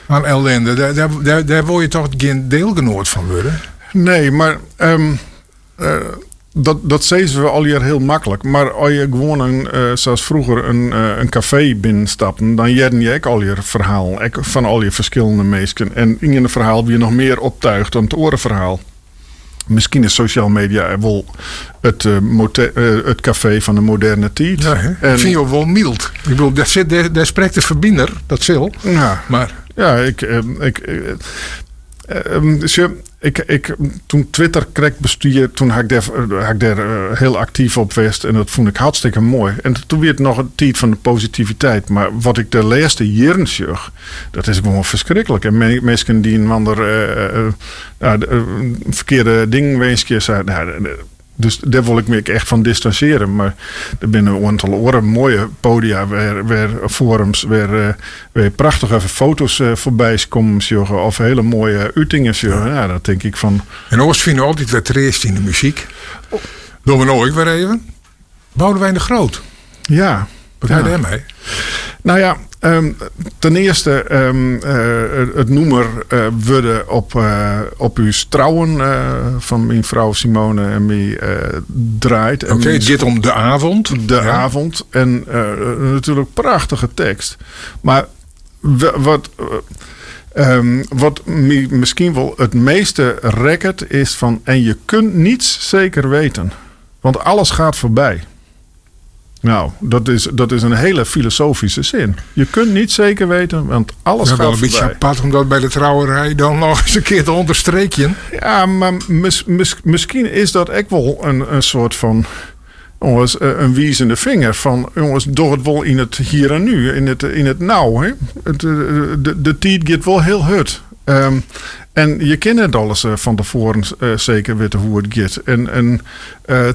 aan ellende, daar word je toch geen deelgenoot van worden? Nee, maar Dat zeiden we al hier heel makkelijk. Maar als je gewoon zoals vroeger een café binnenstapt, dan jaren je ook al je verhaal. Van al je verschillende mensen. En in een verhaal wie je nog meer optuigt dan het orenverhaal. Misschien is social media wel het café van de moderne tijd. Ja, ik vind je wel mild. Ik bedoel, daar spreekt de verbinder, dat zal. Ja, maar ja, toen Twitter kreeg bestuur, toen had ik daar heel actief op geweest. En dat vond ik hartstikke mooi. En toen werd het nog een tijd van de positiviteit. Maar wat ik de laatste jaren zag, dat is gewoon verschrikkelijk. En mensen die een ander verkeerde ding wezen zeiden. Dus daar wil ik me echt van distancieren. Maar er zijn een aantal mooie podia, waar forums, waar prachtige foto's voorbij komen, of hele mooie uitingen. Ja, dat denk ik van. En ons vinden altijd wat reest in de muziek. Doen we nou ook weer even? Boudewijn de Groot. Ja. Wat ga je daarmee? Nou ja, ten eerste het nummer worden op uw trouwen van mijn vrouw Simone en mij draait. Oké, het gaat om de avond. De avond. En natuurlijk prachtige tekst. Maar wat misschien wel het meeste rekkert is van, en je kunt niets zeker weten. Want alles gaat voorbij. Nou, dat is een hele filosofische zin. Je kunt niet zeker weten, want alles gaat voorbij. Wel een beetje apart om dat bij de trouwerij dan nog eens een keer te onderstreekje. Ja, maar misschien is dat ook wel een soort van, jongens, een wiezende vinger van, jongens, doe het wel in het hier en nu, in het nou. Hè? De tijd gaat wel heel hard. En je kent het alles van tevoren zeker weten hoe het gaat. En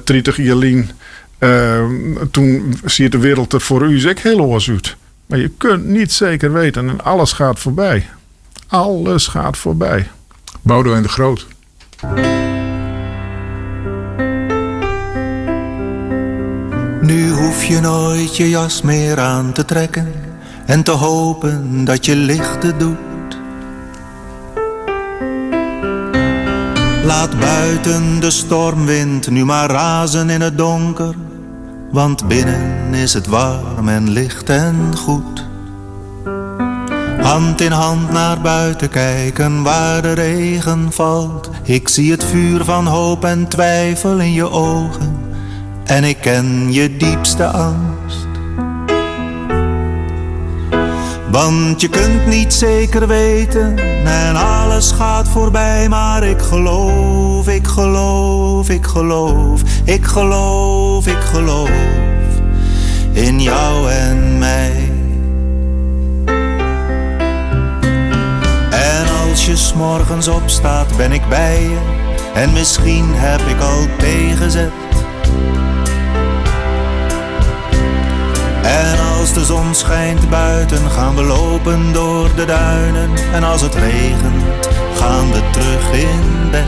30 jaar geleden, toen ziet de wereld er voor u ook heel anders uit. Maar je kunt niet zeker weten en alles gaat voorbij. Alles gaat voorbij. Boudewijn de Groot. Nu hoef je nooit je jas meer aan te trekken en te hopen dat je lichten doet. Laat buiten de stormwind nu maar razen in het donker, want binnen is het warm en licht en goed. Hand in hand naar buiten kijken waar de regen valt. Ik zie het vuur van hoop en twijfel in je ogen en ik ken je diepste angst. Want je kunt niet zeker weten en alles gaat voorbij. Maar ik geloof, ik geloof, ik geloof, ik geloof, ik geloof in jou en mij. En als je 's morgens opstaat ben ik bij je en misschien heb ik al tegenzet. En als de zon schijnt buiten gaan we lopen door de duinen. En als het regent gaan we terug in bed.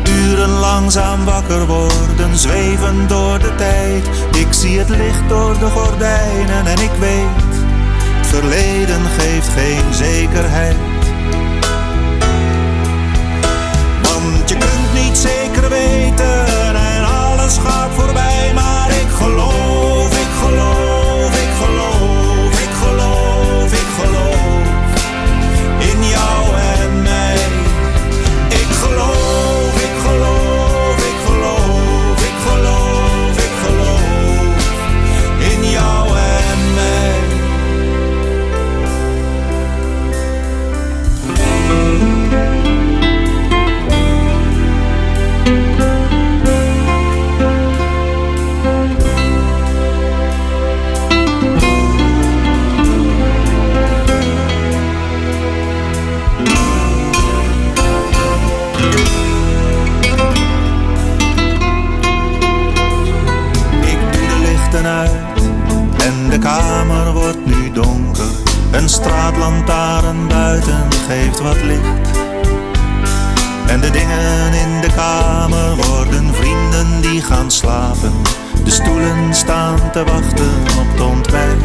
Uren langzaam wakker worden, zweven door de tijd. Ik zie het licht door de gordijnen en ik weet, het verleden geeft geen zekerheid. Want je kunt niet zeker weten en alles gaat voorbij. Maar ik geloof, ik geloof, ik geloof, ik geloof, ik geloof in jou en mij. Ik geloof, ik geloof, ik geloof, ik geloof, ik geloof in jou en mij. Uit en de kamer wordt nu donker. Een straatlantaarn buiten geeft wat licht. En de dingen in de kamer worden vrienden die gaan slapen. De stoelen staan te wachten op het ontbijt.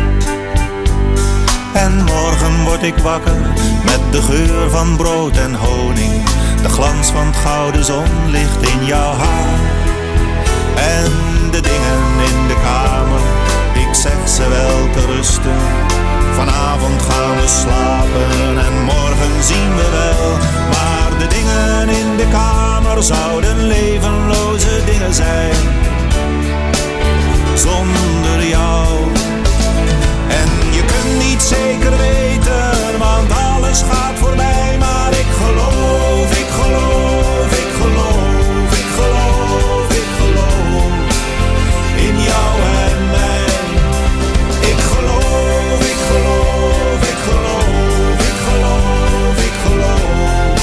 En morgen word ik wakker met de geur van brood en honing. De glans van het gouden zonlicht in jouw haar. En de dingen in de kamer, ik zeg ze wel te rusten. Vanavond gaan we slapen en morgen zien we wel. Maar de dingen in de kamer zouden levenloze dingen zijn. Zonder jou. En je kunt niet zeker weten, want alles gaat voorbij. Maar ik geloof, ik geloof, ik geloof, ik geloof, ik geloof in jou en mij. Ik geloof, ik geloof, ik geloof, ik geloof, ik geloof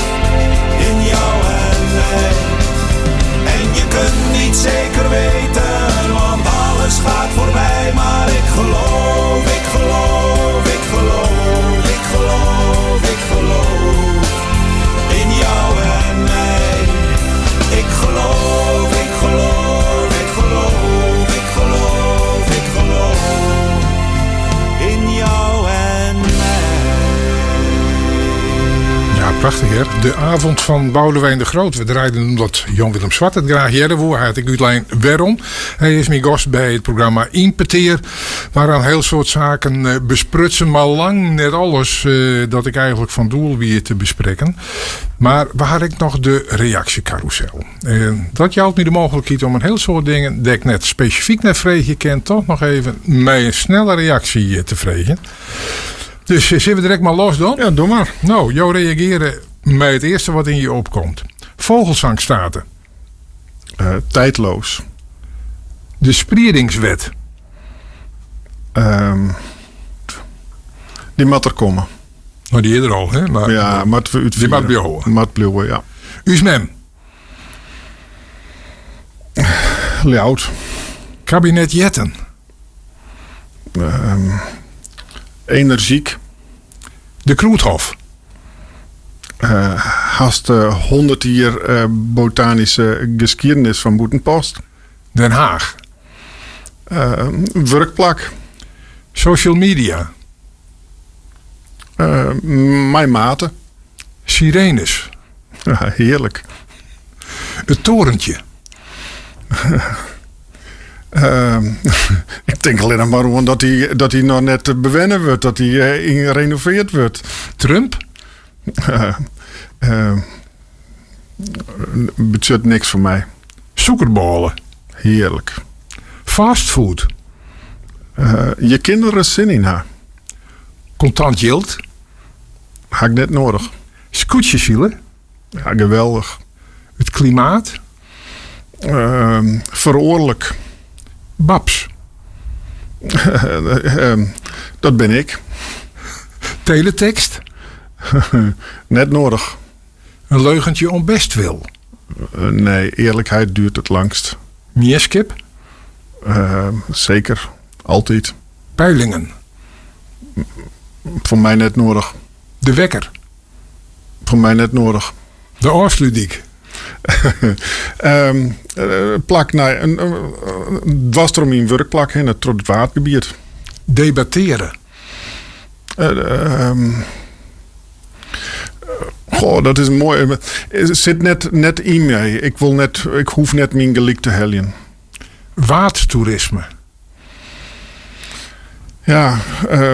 in jou en mij. En je kunt niet zeker weten, want alles gaat voorbij. Maar ik geloof, ik geloof, ik geloof, ik geloof, ik geloof in jou en mij. Ik geloof, ik geloof, ik geloof, ik geloof, ik geloof in jou en mij. Ja, prachtig hè. De avond van Boudewijn de Groot. We draaiden omdat Jan Willem Zwart het graag jaren woord. Hij had ik uitlijn waarom. Hij is mijn gast bij het programma Impeteer. Waar een heel soort zaken besprutsen. Maar lang net alles dat ik eigenlijk van doel weer te bespreken. Maar waar ik nog de reactiecarousel. Dat jouwt me de mogelijkheid om een heel soort dingen dat ik net specifiek net vreeg ken. Toch nog even met een snelle reactie te vregen. Dus zullen we direct maar los dan? Ja, doe maar. Nou, jou reageren met het eerste wat in je opkomt. Vogelzangstaten. Tijdloos. De spriedingswet. Die moet er komen. Nou, die eerder al, hè? Maar, Ja, maar die moet blijven. Moet blijven, ja. USMEM. Loud. Kabinet Jetten. Energiek. De Kroethof. Haast 100 jaar botanische geschiedenis van Boetenpost. Den Haag. Werkplak. Social media. Mijn maten. Sirenes. Ja, heerlijk. Het torentje. Ik denk alleen nog maar gewoon dat hij nog net bewennen wordt. Dat hij gerenoveerd wordt. Trump. Budget niks voor mij. Zoekerballen. Heerlijk. Fastfood. Je kinderen zin in haar. Contant yield. Had ik net nodig. Scootjeszielen. Ja, geweldig. Het klimaat. Veroorlijk. Babs. Dat ben ik. Teletext. Net nodig. Een leugentje om bestwil. Nee, eerlijkheid duurt het langst. Mieskip. Zeker. Altijd. Peilingen. Voor mij net nodig. De wekker. Voor mij net nodig. De oorsludiek. Plak naar dwarstrom in werkplak in het waardgebied. Debatteren. Goh, dat is mooi. Het zit net in mij. Ik hoef net mijn gelik te heljen. Waardtoerisme. Ja,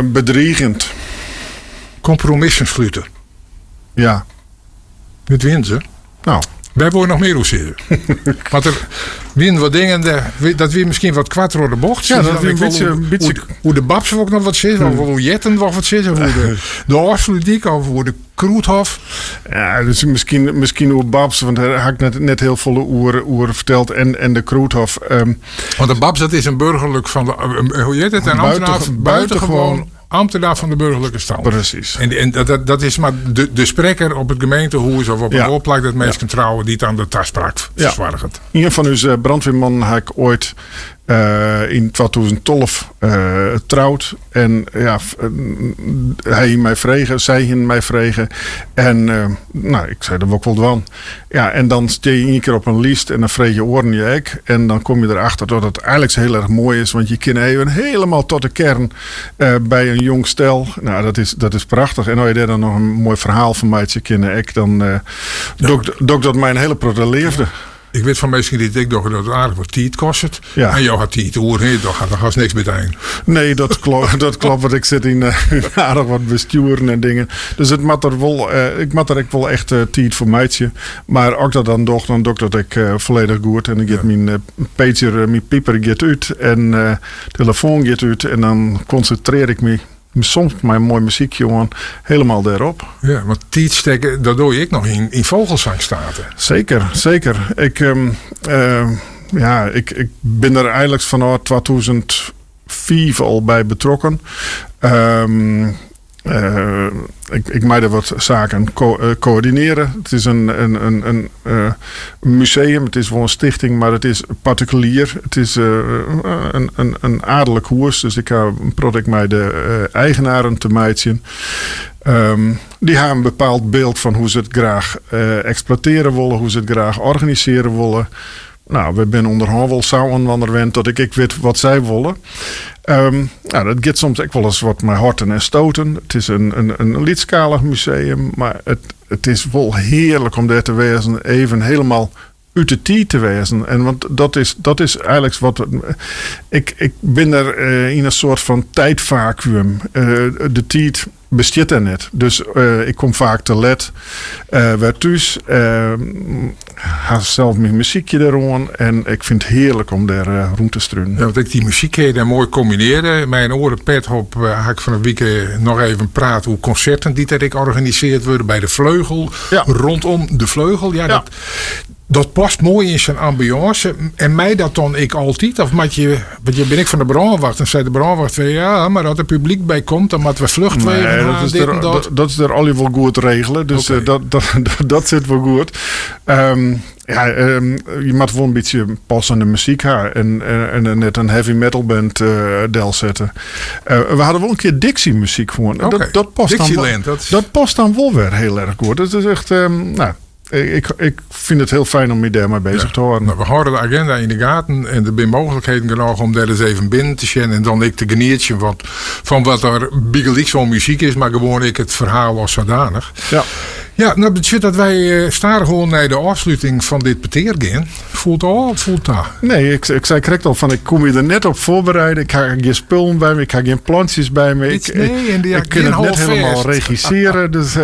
bedriegend. Compromissen sluiten. Ja. Dit wint ze. Nou. Wij worden nog meer hoezeren. Want er winnen wat dingen, dat weer misschien wat kwart door de bocht. Ja, dat weer een beetje... Hoe de babs ook nog wat zit, of hoe Jetten nog wat zit, of hoe de Oorsludiek, of hoe de Kroethof. Ja, dus misschien hoe babs, want daar had ik net heel veel oer verteld. En de Kroethof. Want de babs, dat is een burgerlijk van de, hoe heet het? Een ambtenaar buitengewoon ambtenaar van de burgerlijke stand. Precies. En dat is maar de spreker op het gemeentehuis of op een oorplak dat mensen trouwen die het aan de taspraak verzwargt. Een van uw brandweermannen heb ik ooit in 2012 trouwd. En ja, hij mij vregen, zij in mij vregen. En ik zei, dat wil ik wel doen. Ja, en dan steek je 1 keer op een lijst en dan vreeg je oren je ek. En dan kom je erachter dat het eigenlijk heel erg mooi is. Want je kan even helemaal tot de kern bij een jong stel. Nou, dat is prachtig. En als je daar dan nog een mooi verhaal van mij kennen ek, dan doe ik dat mijn hele protte leefde. Ik weet van mensen die ik dat het aardig wat tijd kost. Ja. En jou had tijd hoor, daar gaat niks meteen. Nee, dat klopt. Want ik zit in aardig wat besturen en dingen. Dus het mat er wel, ik mat er wel echt tijd voor meidje. Maar ook dat dan doe ik dat ik volledig goed. En ik get mijn pager, mijn pieper get uit. En telefoon get uit. En dan concentreer ik me. Soms mijn mooi muziek, jongen, helemaal daarop. Ja, want tijd steken, dat doe ik nog in Vogelzangstaten. Zeker. Ik ben er eigenlijk vanaf 2004 al bij betrokken. Ik mag er wat zaken coördineren. Het is een museum, het is wel een stichting, maar het is particulier. Het is een adellijk huis, dus ik probeer mij de eigenaren te meiden. Die hebben een bepaald beeld van hoe ze het graag exploiteren willen, hoe ze het graag organiseren willen. Nou, we zijn onderhand wel samen wanneer dat ik weet wat zij willen. Dat gaat soms ook wel eens wat met horten en stoten. Het is een liedskalig museum, maar het is wel heerlijk om daar te wezen, even helemaal uit de tijd te wezen. En want dat is eigenlijk wat. Ik ben er in een soort van tijdvacuüm. De tijd bestaat er net. Dus ik kom vaak te laat weer thuis. Ga zelf mijn muziekje erom. En ik vind het heerlijk om daar rond te struinen. Ja, want ik die muziek daar mooi combineren. Mijn orenpet op ga ik van een week nog even praten hoe concerten die ik organiseerd worden bij de Vleugel. Ja. Rondom de Vleugel. Ja. Dat past mooi in zijn ambiance. En mij dat dan ik altijd. Of want je ben ik van de brandwacht. En zei de brandwacht weer, ja, maar als er publiek bij komt, dan moeten we vluchtwegen. Dat is er al wel goed regelen. Dus okay. Dat zit wel goed. Je moet wel een beetje passende muziek hebben. En net een heavy metal band del zetten. We hadden wel een keer Dixie muziek gewoon. Okay. Dat past dan wel weer heel erg goed. Dat is echt, Ik vind het heel fijn om me daarmee bezig te houden. Nou, we houden de agenda in de gaten. En er zijn mogelijkheden genoeg om daar eens even binnen te zien. En dan ik te genieten van wat er bigeliek zo'n muziek is. Maar gewoon ik het verhaal als zodanig. Ja, nou betekent dat wij staan gewoon naar de afsluiting van dit peteer gaan. Voelt dat? Nee, ik zei correct al van ik kom je er net op voorbereiden. Ik ga geen spullen bij me, ik ga geen plantjes bij me. Ik kan het net helemaal regisseren. Dus,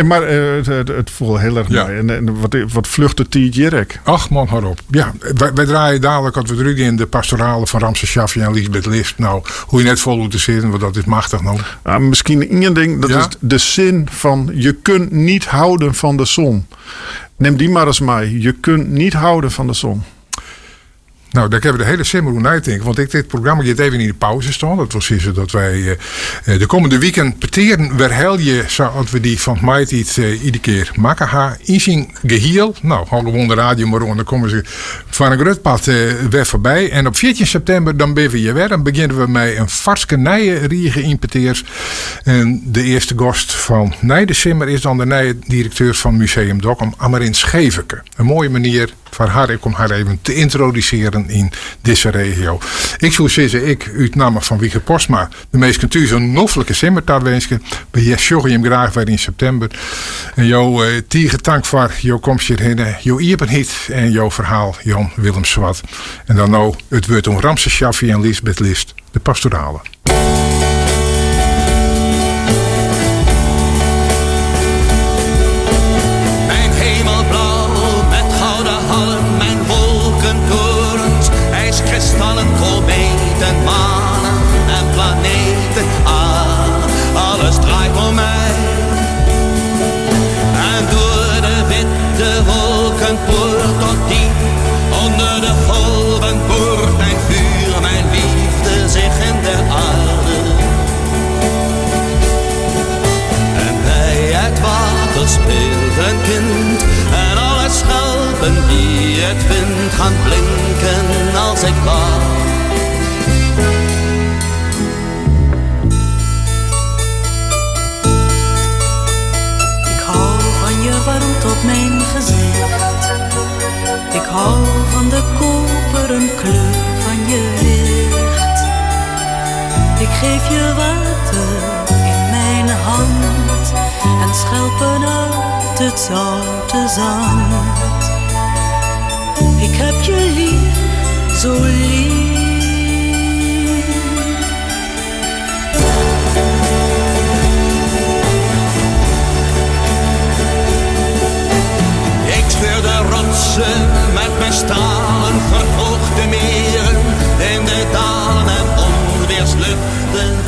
maar het voelt heel erg mooi. En wat vlucht het Jerk. Ach man, hou op. Ja, wij draaien dadelijk als we terug in de pastorale van Ramses Shaffi en Lisbeth List. Nou, hoe je net vol moet zitten, want dat is machtig nog. Misschien één ding, dat is de zin van je kunt niet houden van de zon. Neem die maar eens mee. Je kunt niet houden van de zon. Nou, daar hebben we de hele simmer naar denken. Want dit programma gaat even in de pauze staan. Dat was zo dat wij de komende weekend peteren je zoals we die van mij iedere keer maken gaan. In zijn geheel. Nou, gewoon de radio maar rond. Dan komen ze van een groot pad weer voorbij. En op 14 september dan ben we hier weer. Dan beginnen we met een varske nieuwe riege in peteers. En de eerste gast van Nij de Simmer is dan de nieuwe directeur van Museum Dokkum, Amarin Scheveke. Een mooie manier voor haar om haar even te introduceren in deze regio. Ik zou zeggen, uit naam van Wieger Postma, de meest kunt u zo'n noffelijke simmertaart wensen. Bij je sjogge hem graag weer in september. En jouw tiege dank voor jouw komst hierheen, jouw iepenhiet en jouw verhaal, Jan Willem Swat. En dan nou het woord om Ramses Shaffi en Lisbeth List, de pastorale. Kristallen, kometen, manen en planeten. Alles draait om mij. En door de witte wolken poort tot diep. Onder de golven boort mijn vuur, mijn liefde zich in de aarde. En bij het water speelt een kind. En alle schelpen die het vindt gaan blinken als ik wacht. van de koperen kleur van je licht. Ik geef je water in mijn hand en schelpen uit het zoute zand. Ik heb je lief, zo lief. Ik scheur de rotsen met mijn stalen verhoogde meren in de dalen en onweersluchten